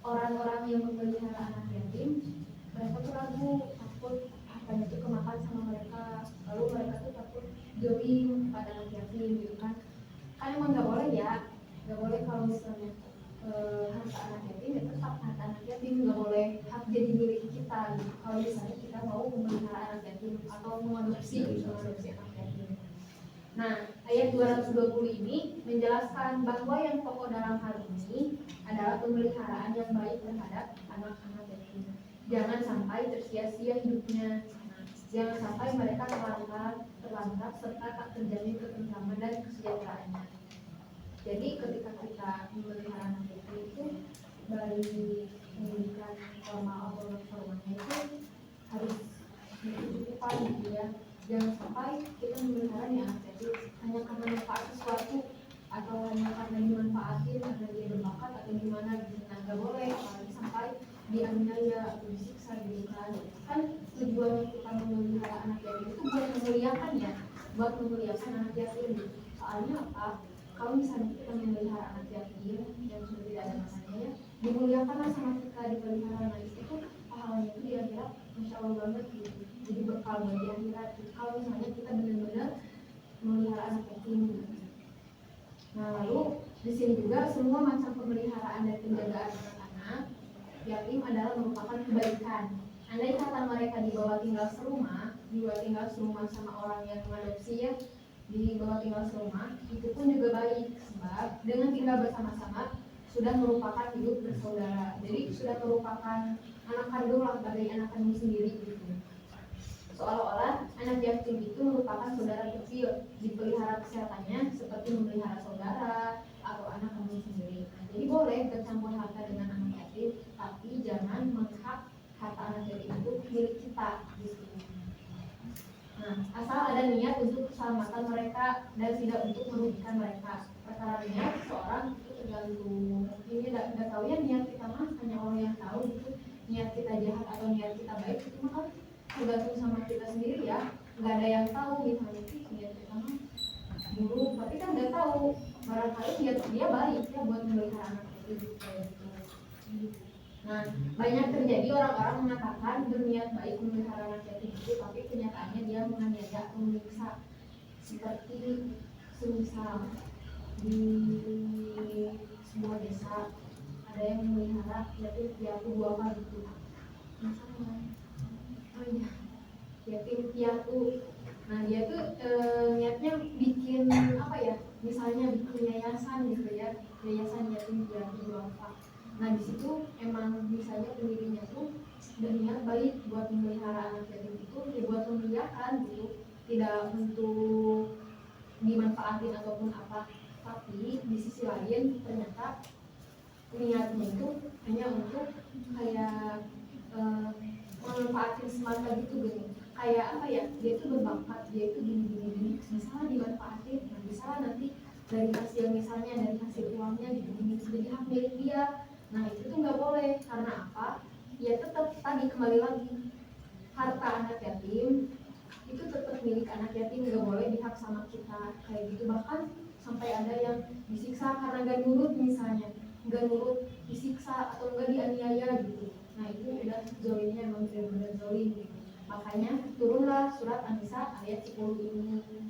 orang-orang yang memelihara anak yatim, mereka tuh ragu, takut hartanya itu kemakan sama mereka, lalu mereka tuh takut zalim pada anak yatim gitu kan. Kan emang nggak boleh ya, nggak boleh kalau misalnya harta anak yatim ya tetap harta anak yatim, nggak boleh hak jadi milik kita gitu. Kalau misalnya kita mau memelihara anak yatim atau mengadopsi anak yatim. Nah, ayat 220 ini menjelaskan bahwa yang pokok dalam hal ini adalah pemeliharaan yang baik terhadap anak-anak yatim. Jangan sampai tersia-sia hidupnya. Nah, jangan sampai mereka terlantar serta tak terjamin ketentraman dan kesejahteraannya. Jadi ketika kita memelihara anak yatim itu dari pendidikan formal atau non formalnya itu harus mencukupan gitu ya. Jangan sampai kita memelihara anak yatim hanya karena manfaat sesuatu atau hanya karena dimanfaatin karena dia berbakat atau gimana gitu. Nah, nggak boleh, apalagi sampai dianiaya atau disiksa gitu kan. Kan tujuannya kita memelihara anak yatim itu buat memuliakan ya, buat memuliakan anak yatim gitu. Soalnya apa? Kalau misalnya kita memelihara anak yatim yang sudah tidak ada masanya ya, dimuliakanlah sama kita, dipelihara. Nah itu tuh pahalanya itu di akhirat Masya Allah banget gitu. Jadi bekal buat di akhirat gitu. Kalau misalnya kita benar-benar memelihara anak yatim gitu. Nah lalu di sini juga semua macam pemeliharaan dan penjagaan anak-anak yatim adalah merupakan kebaikan. Andai kata mereka dibawa tinggal serumah sama orang yang mengadopsi ya, dibawa tinggal serumah, itu pun juga baik sebab dengan tinggal bersama-sama sudah merupakan hidup bersaudara. Jadi sudah merupakan anak kandung lah, bagai anak kandung sendiri gitu. Seolah-olah anak yatim itu merupakan saudara kecil, dipelihara kesehatannya seperti memelihara saudara atau anak kandung sendiri. Nah, jadi boleh bercampur harta dengan anak yatim, tapi jangan menghak harta anak yatim itu milik kita gitu. Nah, asal ada niat untuk keselamatan mereka dan tidak untuk merugikan mereka. Perkara niat seorang itu tergantung. Ini tidak tahu ya niat kita mah, hanya Allah yang tahu gitu. Niat kita jahat atau niat kita baik itu mah kan tergantung sama kita sendiri ya. Nggak ada yang tahu misalnya sih niat kita mah dulu, tapi kan nggak tahu. Barangkali niat dia baik ya buat memelihara anak itu gitu. Nah, banyak terjadi orang-orang mengatakan berniat baik memelihara anak yatim itu, tapi kenyataannya dia menganiaya atau menyiksa. Seperti semisal di sebuah desa ada yang memelihara yatim piatu duafa gitu. Misalnya, oh iya, yatim piatu. Nah dia tuh niatnya bikin apa ya? Misalnya bikin yayasan gitu ya, yayasan yatim piatu duafa. Nah di situ emang misalnya pendirinya tuh berniat baik buat memelihara anak yatim itu, ya buat memuliakan gitu, tidak untuk dimanfaatin ataupun apa. Tapi di sisi lain ternyata niatnya itu hanya untuk kayak memanfaatin semata gitu gini. Kayak apa ya? Dia itu berbakat, dia itu gini. Misalnya dimanfaatin, nah bisa nanti dari hasil misalnya dari hasil uangnya gini jadi hak milik dia. Nah itu tuh nggak boleh, karena apa? Ya tetap tadi kembali lagi, harta anak yatim itu tetap milik anak yatim, nggak boleh dihak sama kita kayak gitu. Bahkan sampai ada yang disiksa karena nggak nurut misalnya, nggak nurut disiksa atau nggak dianiaya gitu. Nah itu udah zolimnya, emang benar-benar zolim gitu. Makanya turunlah surat An-Nisa ayat 10 ini.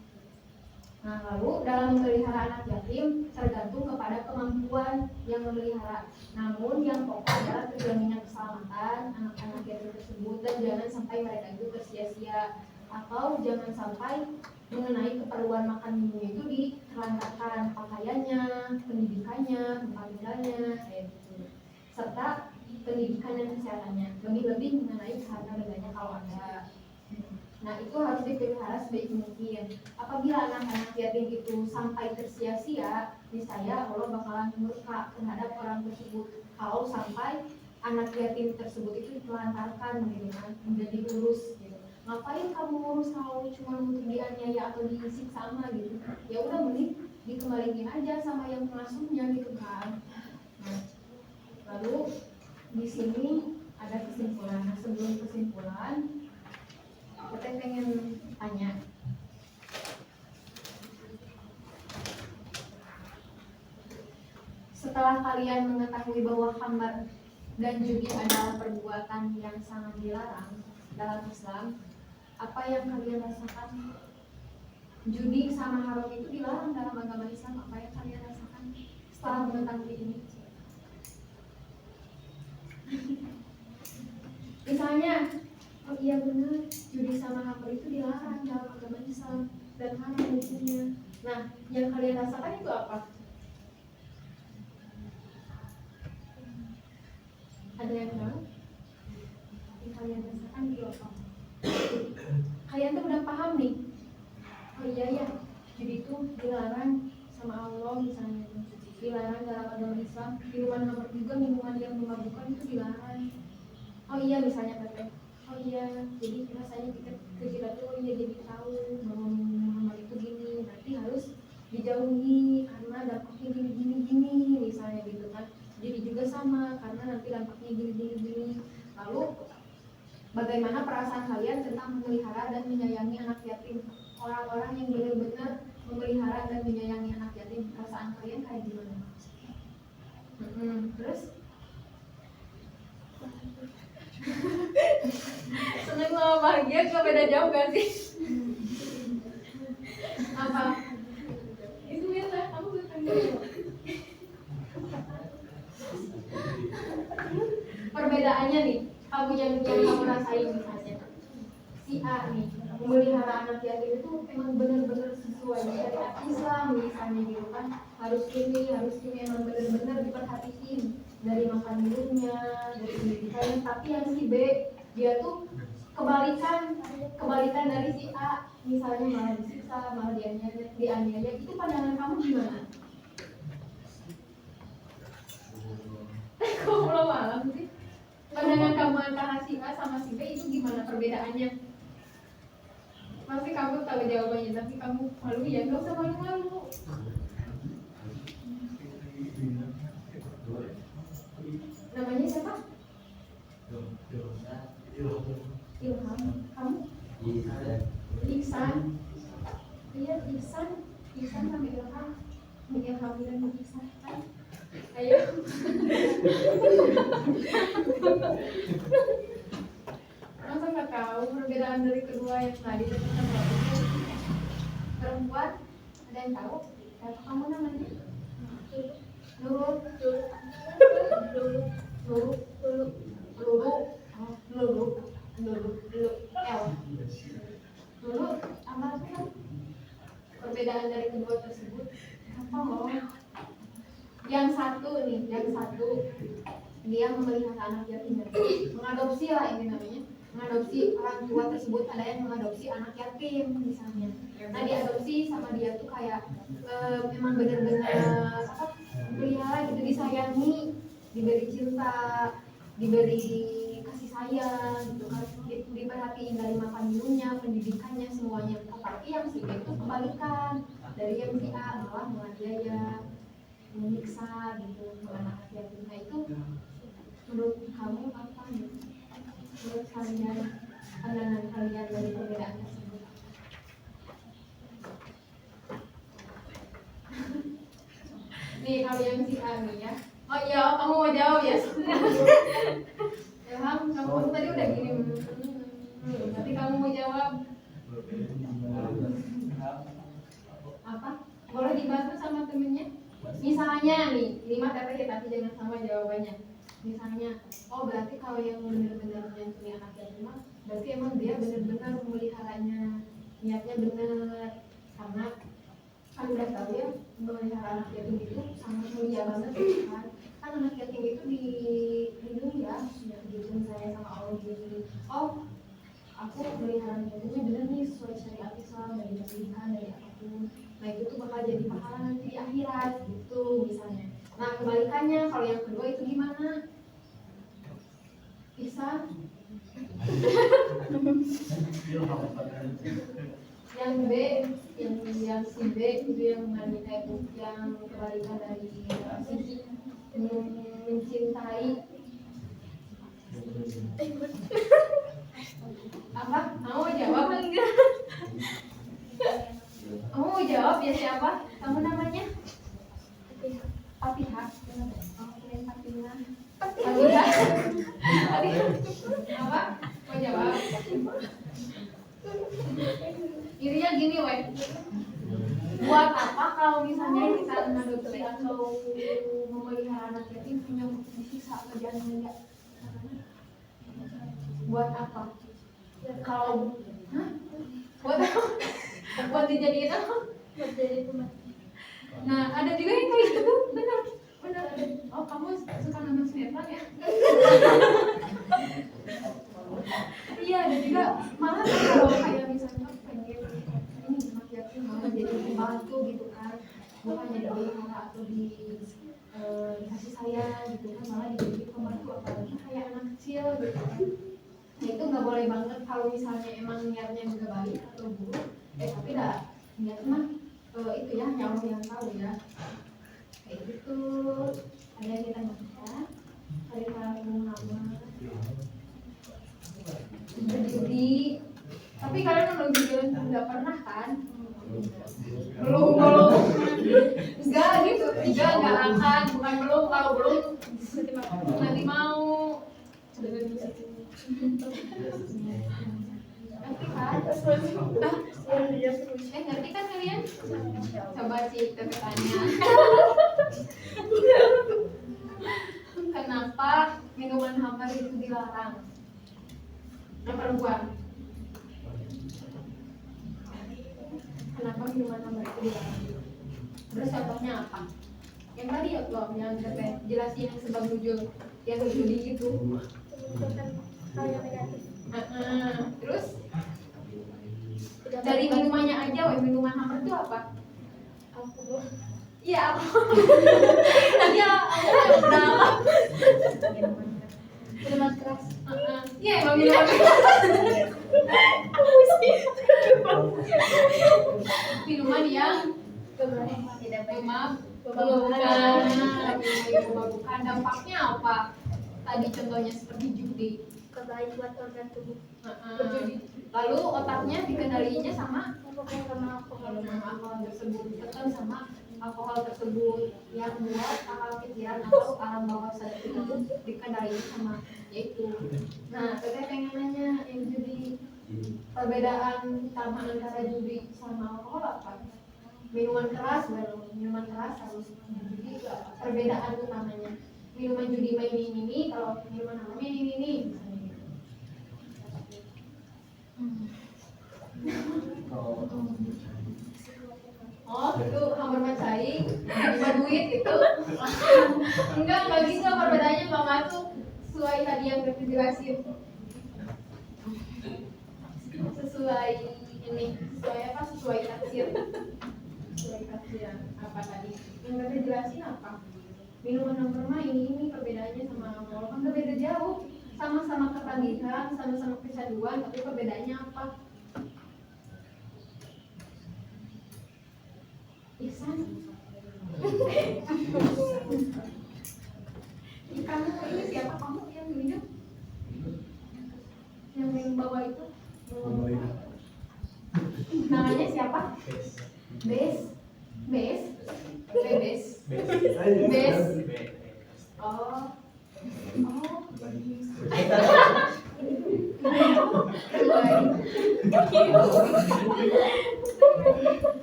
Nah lalu dalam memelihara anak yatim tergantung kepada kemampuan yang memelihara. Namun yang pokok adalah terjaminnya keselamatan anak-anak yatim tersebut dan jangan sampai mereka itu tersia-sia, atau jangan sampai mengenai keperluan makan minumnya itu ditelantarkan, pakaiannya, pendidikannya, tempat tinggalnya, kayak gitu. Serta pendidikan dan kesehatannya. Lebih-lebih mengenai harga bendanya kalau ada. Nah itu harus dipelihara sebaik mungkin. Apabila anak-anak yatim itu sampai tersia-sia, niscaya Allah bakalan murka terhadap orang tersebut. Kalau sampai anak yatim tersebut itu ditelantarkan gitu kan, menjadi urus gitu. Ngapain kamu ngurus kalau cuma untuk dianiaya atau disiksa sama gitu? Ya udah mending dikembaliin aja sama yang pengasuhnya gitu kan. Nah, lalu di sini ada kesimpulan. Nah sebelum kesimpulan, kita pengen tanya, setelah kalian mengetahui bahwa khamar dan judi adalah perbuatan yang sangat dilarang dalam Islam, apa yang kalian rasakan? Judi sama haram itu dilarang dalam agama Islam. Apa yang kalian rasakan setelah mengetahui ini? Misalnya, oh iya benar, judi sama khamar itu dilarang dalam agama Islam dan haram hukumnya. Nah, yang kalian rasakan itu apa? Ada yang tahu? Yang kalian rasakan itu apa? Kalian tuh udah paham nih. Oh iya ya, judi itu dilarang sama Allah misalnya, dilarang dalam agama Islam. Minuman khamar juga, minuman yang memabukkan itu dilarang. Oh iya misalnya teteh, oh iya jadi rasanya kita tuh, oh iya jadi tahu bahwa Muhammad itu gini, berarti harus dijauhi karena dampaknya gini misalnya gitu kan. Jadi juga sama, karena nanti dampaknya gini Lalu bagaimana perasaan kalian tentang memelihara dan menyayangi anak yatim? Orang-orang yang benar-benar memelihara dan menyayangi anak yatim, perasaan kalian kayak gimana? Terus? Seneng sama bahagia gak beda jauh gak sih? Apa? Itu ya, kamu bukan dulu. Perbedaannya nih, kamu yang kamu rasain misalnya si A nih memelihara anak yatim itu emang benar-benar sesuai syariat Islam misalnya gitu kan, harus ini emang benar-benar diperhatiin dari makan minumnya, dari pendidikannya. Tapi yang si B dia tuh kebalikan dari si A, misalnya malah disiksa, malah dianiaya. Itu pandangan kamu gimana? Kok belum malam sih? Pandangan kamu antara si A sama si B itu gimana perbedaannya? Pasti kamu tahu jawabannya, tapi kamu malu ya, nggak usah malu-malu. Namanya siapa? Ilham. Kamu? Iksan. Iya, Iksan sama Ilham. Ilham dan Iksan. Ayo. Masa nggak tahu perbedaan dari kedua yang tadi? Perempuan, ada yang tahu? Siapa kamu namanya? Nurul. Dulu apa sih? Perbedaan dari kedua tersebut apa loh? Yang satu dia memelihara anak yatim, mengadopsi lah ini namanya, mengadopsi. Orang tua tersebut ada yang mengadopsi anak yatim misalnya. Nah diadopsi sama dia tuh kayak memang benar-benar pelihara gitu, disayangi, diberi cinta, diberi kasih sayang gitu kan, diperhatiin dari makan minumnya, pendidikannya, semuanya. Tapi yang si B itu kebalikan dari yang si A, malah menganiaya, menyiksa gitu anak yatim. Nah itu menurut kamu apa nih? Menurut kalian, pandangan kalian dari perbedaan tersebut? Nih kalau yang si A nih ya. Oh iya, kamu mau jawab ya? Ilham, kamu tadi udah gini, tapi kamu mau jawab apa? Boleh dibantu sama temennya? Misalnya nih, ini mah tapi jangan sama jawabannya. Misalnya, oh berarti kalau yang benar-benar menyantuni anak yatim, berarti emang dia benar-benar memeliharanya, niatnya benar. Karena kan udah tahu ya, memelihara anak yatim itu sangat mulia banget kan. Kan anak yatim itu dilindungi ya, gitu saya sama Allah gini. Oh, aku melihara anak yatimnya benar nih sesuai syariat Islam, dari pendidikan, dari apapun. Nah itu tuh bakal jadi pahala nanti di akhirat gitu misalnya. Nah kebalikannya, kalau yang kedua itu gimana? Bisa? Yang B, yang si B itu yang kebalikan dari si mencintai. Apa? Mau jawab enggak? Kamu mau jawab ya siapa? Kamu namanya? Papihah. Oke, Papihah. Apa? Mau jawab? Irinya gini weh. Buat apa kalau misalnya kita mengadopsi atau memelihara anak yatim punya disiksa atau jangan? Buat apa? Kalau buat apa? Buat dijadiin apa? Buat jadi pembantu. Nah, ada juga yang kayak gitu, benar. Oh, kamu suka nonton sinetron ya? Iya, ada juga. Malah kalau kayak misalnya pengen ini anak yatim malah jadi pembantu gitu kan, bukan jadi pelihara atau dikasih sayang gitu kan, malah jadi pembantu, apalagi kayak anak kecil gitu kan. Nah itu nggak boleh banget kalau misalnya emang niatnya juga baik atau buruk. Tapi dah niat mah itu ya Allah yang tahu ya. Kayak gitu. Ada yang kita baca dari para Muhammad. belum nanti mau ngerti kan? Ngerti kan kalian? Coba sih tanya. Kenapa minuman hambar itu dilarang? Yang perempuan. Kenapa minuman hambar itu dilarang? Terus contohnya apa? Yang tadi ya loh, yang jelasin yang sebab nujul, yang judi itu. Hal yang negatif. Terus dari minumannya aja, minuman hambar itu apa? Alkohol. Iya apa? Tadi aku yang dalam. Minuman keras. Iya emang minuman keras. Minuman yang memabukkan. Dampaknya apa? Tadi contohnya seperti judi. Kebaik buat organ tubuh. Lalu otaknya dikendalinya sama Alkohol. alkohol tersebut, tekan sama alkohol tersebut yang buat akal pikiran atau alam bawah sadar kita tuh dikendalikan sama yaitu. Nah, teteh pengen nanya yang judi, perbedaan utama antara judi sama alkohol apa? Minuman keras baru, minuman keras harus judi itu apa? Perbedaan utamanya. Minuman judi main ini, kalau minuman namanya ini. Oh, itu hambar macai, lima duit gitu. Enggak gitu perbedaannya Bang Matu. Sesuai tadi yang udah dijelasin. Sesuai ini, sesuai apa? Sesuai tafsir. Sesuai tafsir apa tadi? Yang udah dijelasin apa? Minuman hambar mah ini perbedaannya sama alkohol kan gak beda jauh. Sama-sama ketagihan, sama-sama kecanduan, tapi perbedaannya apa? Ihsan. Kamu ini siapa kamu yang minum? Yang bawa itu? Namanya siapa? Bes. Bes. Bes. Bes. Oh.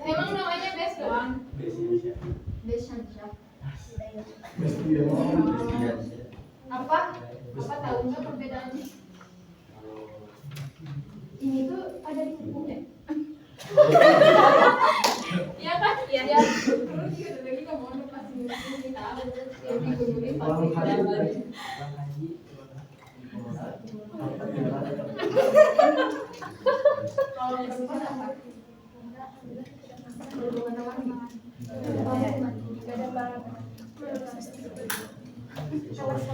Emang namanya Bes doang? Bes Syamsyah. Apa tahu nggak perbedaannya? Ini tuh ada di bukunya. Iya kan? Iya. Terus juga lagi ngomong pasti mesti tahu. Yang di buku ini pasti ada. Kalau perempuan apa? Berhubungan sama ada barang.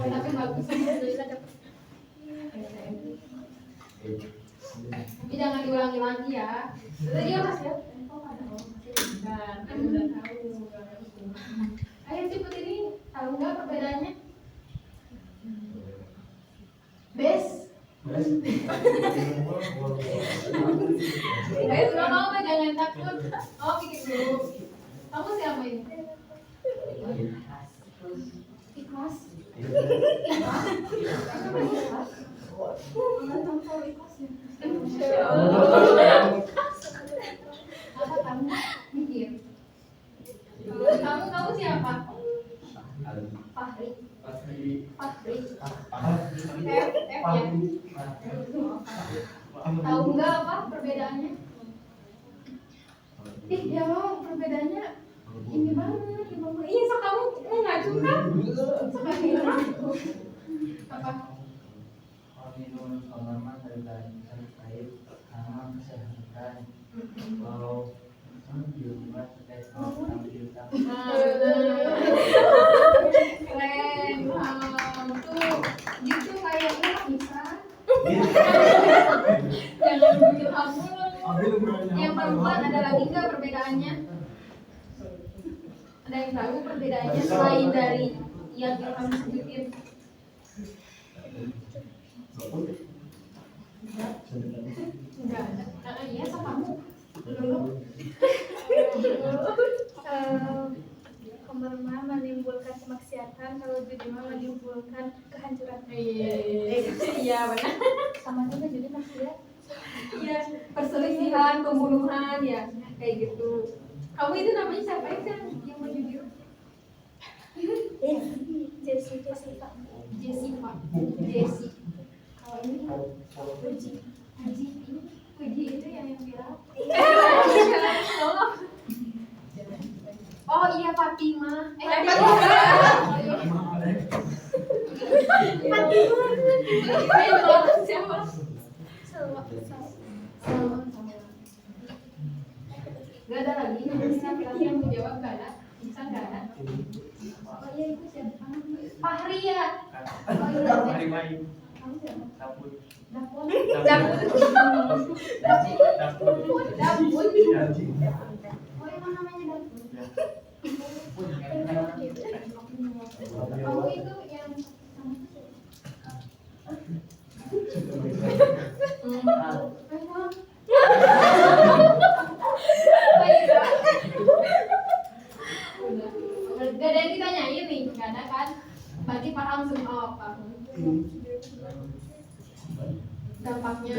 Tapi bagus. Tapi jangan diulangi lagi ya. Tadi ya Mas ya. Kan udah tahu. Ayo cepet ini, tahu nggak perbedaannya? Bes. Bes nggak mau Mbak, jangan takut. Oh pikir dulu. Kamu siapa ini? Ikhlas. Ikhlas. Nggak tahu ikhlasnya. Apa kamu mikir? Kamu siapa? Fahri. Fahri. F ya. Tahu nggak apa perbedaannya? Dia mau perbedaannya ini banget. Iya, so kamu mau ngacu kan? Sekali apa? Minum pengalaman terkait sama kesehatan. Kalau di rumah terkait sama kita. Keren, tuh gitu kayaknya bisa. Jangan bikin aku. Yang perempuan ada lagi nggak perbedaannya? Ada yang tahu perbedaannya selain dari yang kamu sebutin? Enggak ada. Iya, so kamu dulu. khamr mah menimbulkan kemaksiatan, kalau judi mah menimbulkan kehancuran. Iya benar. Sama juga judi maksiat. Iya, perselisihan, pembunuhan ya, kayak gitu. Kamu itu namanya siapa ya yang mau jujur? Jessica. Jessica. Jessi. Kalau ini Puji itu yang viral. Oh iya Fatima. Siapa? Selwa. Gak ada lagi laki-laki yang menjawab, gak ada. Bisa gak ada? Oh iya itu siapa? Fahri ya. Oh iya. Kamu siapa? Dapur. Oh emang namanya Dapur. Kamu itu yang Gak ada yang ditanyain nih, gak ada kan? Berarti paham semua kamu. Dampaknya.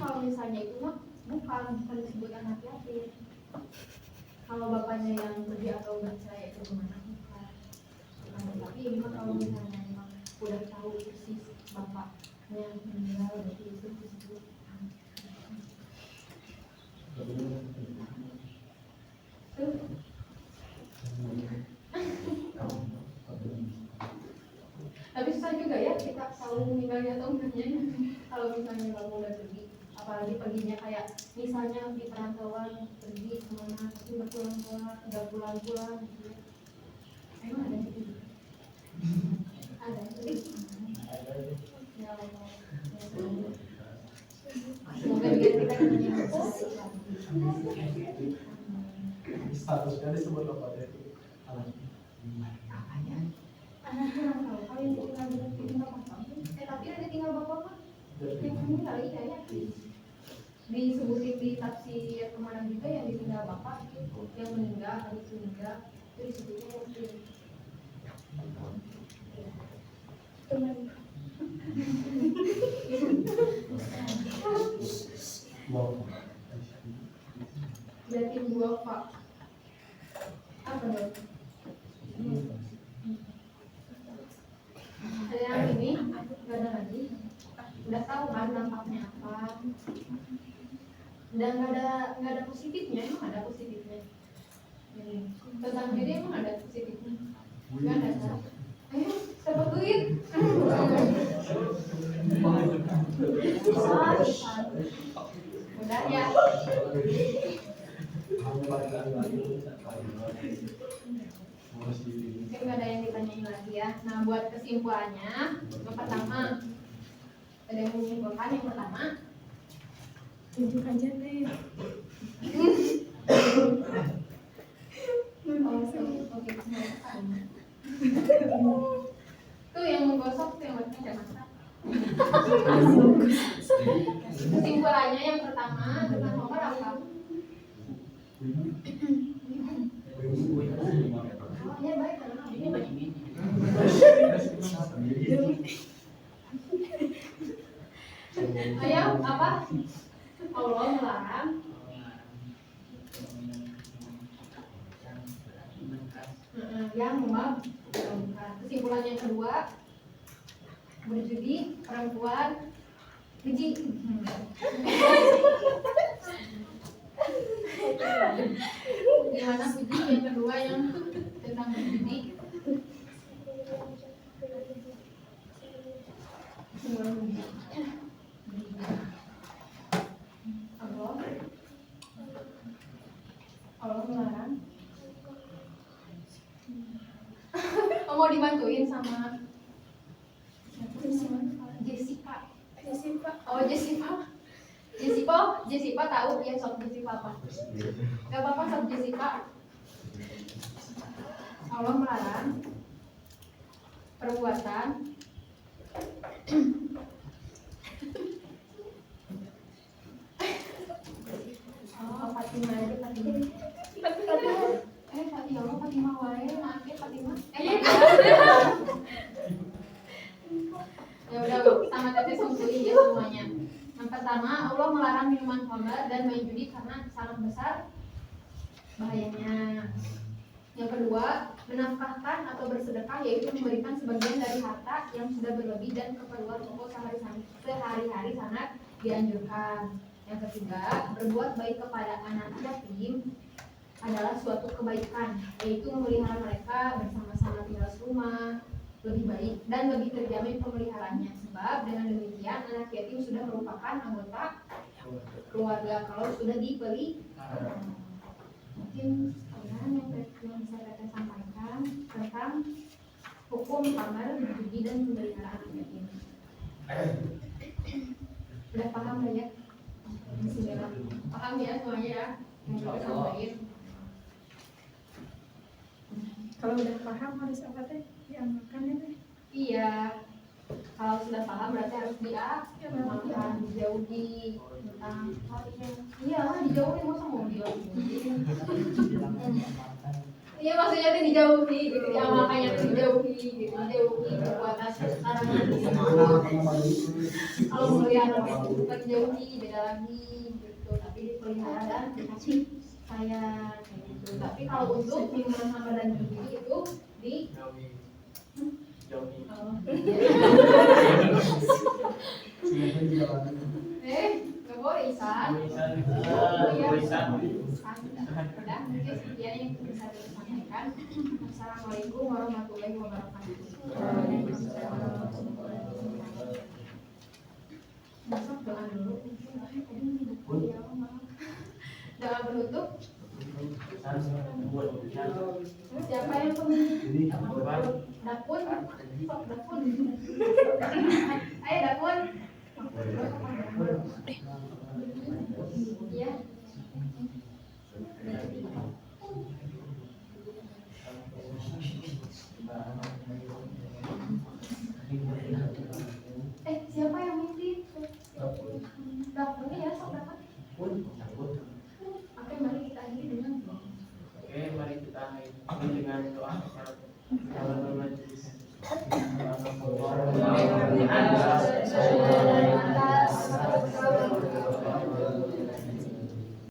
Kalau misalnya itu mah bukan disebut anak yatim. Kalau bapaknya yang pergi atau nggak saya itu kemana bukan. Tapi ini mah kalau misalnya memang udah tahu persis bapaknya meninggal berarti itu disebut. Tapi susah juga ya kita tahu meninggalnya atau enggaknya. Kalau misalnya kamu udah pergi, apalagi perginya kayak misalnya di perantauan pergi kemana tapi nggak pulang gitu ya. Emang ada gitu? Ada. Ya Allah. Semoga kita Statusnya disebut apa deh? Tapi ada tinggal bapak mah yang meninggal iya ya disebutin di tafsir kemana juga yang ditinggal bapak yang meninggal harus meninggal itu disebutnya yatim. Yatim duafa apa dong? Ada yang ini nggak ada lagi, udah tahu kan dampaknya apa, dan nggak ada positifnya. Emang ada positifnya ini tentang diri, emang ada positifnya? Nggak ada kan? Ayo dapat duit. Udah ya. Mungkin nggak ada yang ditanyain lagi ya. Nah buat kesimpulannya, yang pertama ada yang menyimpulkan yang pertama. Tunjuk aja deh. Oke. Tuh yang menggosok tuh yang buatnya kacamata. Kesimpulannya yang pertama tentang nomor apa? Ya baik karena ini ayo apa? Allah melarang yang memabukkan. Kesimpulan yang kedua, berjudi perempuan keji. Gimana Puji yang kedua yang tentang berjudi? Allah melarang. Mau dibantuin sama Jessica. Oh Jessica tahu ya sob Jessica apa? Gak apa-apa sob Jessica. Allah melarang perbuatan Fatimah aja Fatimah. Fatimah wae, maaf ya Fatimah. Ya udah sama teteh sungguhin ya semuanya. Yang pertama, Allah melarang minuman khamr dan main judi karena sangat besar bahayanya. Yang kedua, menafkahkan atau bersedekah yaitu memberikan sebagian dari harta yang sudah berlebih dan keperluan pokok sehari-hari sangat dianjurkan. Yang ketiga, berbuat baik kepada anak yatim adalah suatu kebaikan, yaitu memelihara mereka bersama-sama tinggal serumah lebih baik dan lebih terjamin pemeliharaannya. Sebab dengan demikian anak yatim sudah merupakan anggota keluarga kalau sudah dipelihara. Mungkin yang bisa saya sampaikan tentang hukum khamr, judi dan memelihara anak yatim. Udah paham ya? Bismillah. Paham ya semuanya ya? Yang kita sampaikan. Kalau udah paham harus apa teh? Diamalkan ya teh? Iya. Kalau sudah paham berarti harus diamalkan, dijauhi tentang iya dijauhi, masa mau dijauhi. Iya maksudnya tuh dijauhi gitu, diamalkannya tuh dijauhi gitu, dijauhi perbuatan sekarang nanti. Kalau melihara bukan dijauhi, beda lagi gitu, tapi dipelihara dan dikasih sayang gitu. Tapi kalau untuk minuman khamr dan judi itu di nggak boleh Isan. Udah mungkin sekian yang bisa disampaikan. Assalamualaikum warahmatullahi wabarakatuh. Masuk doa dulu. Doa penutup. Siapa yang pemimpin? Dakun. Dakun. Ayo Dakun.